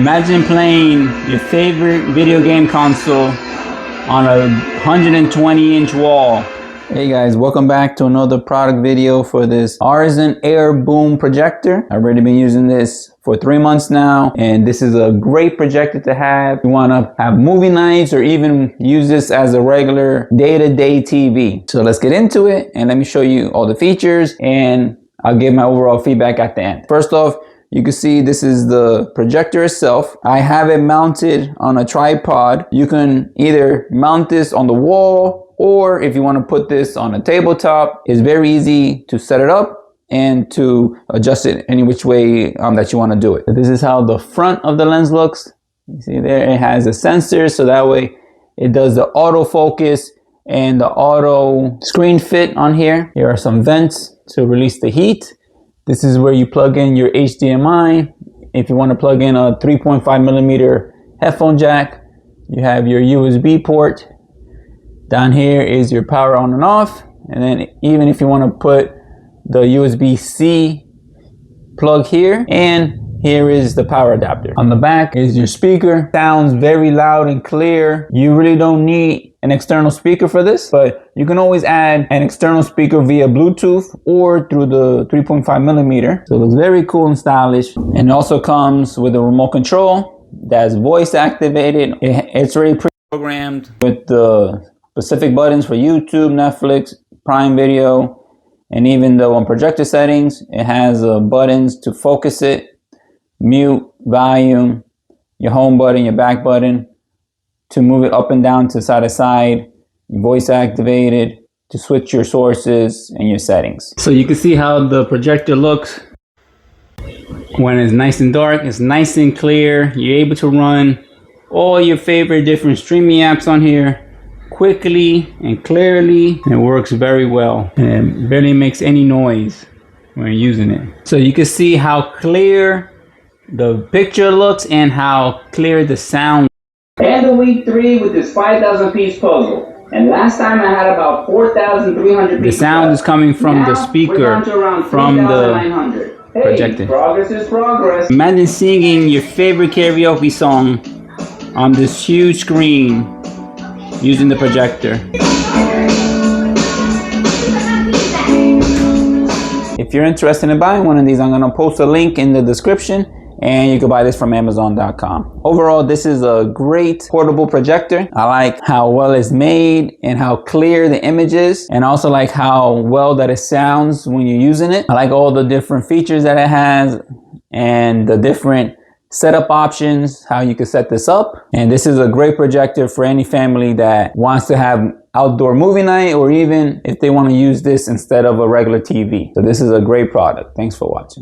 Imagine playing your favorite video game console on a 120-inch wall. Hey guys, welcome back to another product video for this Aurzen Air Boom projector. I've already been using this for 3 months now, and this is a great projector to have. You want to have movie nights or even use this as a regular day-to-day TV. So let's get into it and let me show you all the features, and I'll give my overall feedback at the end. First off, you can see this is the projector itself. I have it mounted on a tripod. You can either mount this on the wall, or if you want to put this on a tabletop, it's very easy to set it up and to adjust it any which way that you want to do it. This is how the front of the lens looks. You see there, it has a sensor, so that way it does the autofocus and the auto screen fit on here. Here are some vents to release the heat. This is where you plug in your HDMI. If you want to plug in a 3.5mm headphone jack, you have your USB port. Down here is your power on and off. And then even if you want to put the USB-C plug here, and here is the power adapter. On the back is your speaker. Sounds very loud and clear. You really don't need an external speaker for this, but you can always add an external speaker via Bluetooth or through the 3.5mm. So it looks very cool and stylish. And it also comes with a remote control that's voice activated. It's already pre-programmed with the specific buttons for YouTube, Netflix, Prime Video, and even though on projector settings, it has buttons to focus it, mute, volume, your home button, your back button, to move it up and down to side to side, voice activated, to switch your sources and your settings. So you can see how the projector looks when it's nice and dark. It's nice and clear. You're able to run all your favorite different streaming apps on here quickly and clearly. It works very well, and it barely makes any noise when you're using it. So you can see how clear the picture looks and how clear the sound. And the week 3 with this 5,000 piece puzzle. And last time I had about 4,300 pieces. The sound is coming from the speaker, from the projector. Progress is progress. Imagine singing your favorite karaoke song on this huge screen using the projector. If you're interested in buying one of these, I'm gonna post a link in the description, and you can buy this from Amazon.com. Overall, this is a great portable projector. I like how well it's made and how clear the image is, and also like how well that it sounds when you're using it. I like all the different features that it has and the different setup options, how you can set this up. And this is a great projector for any family that wants to have outdoor movie night, or even if they want to use this instead of a regular TV. So this is a great product. Thanks for watching.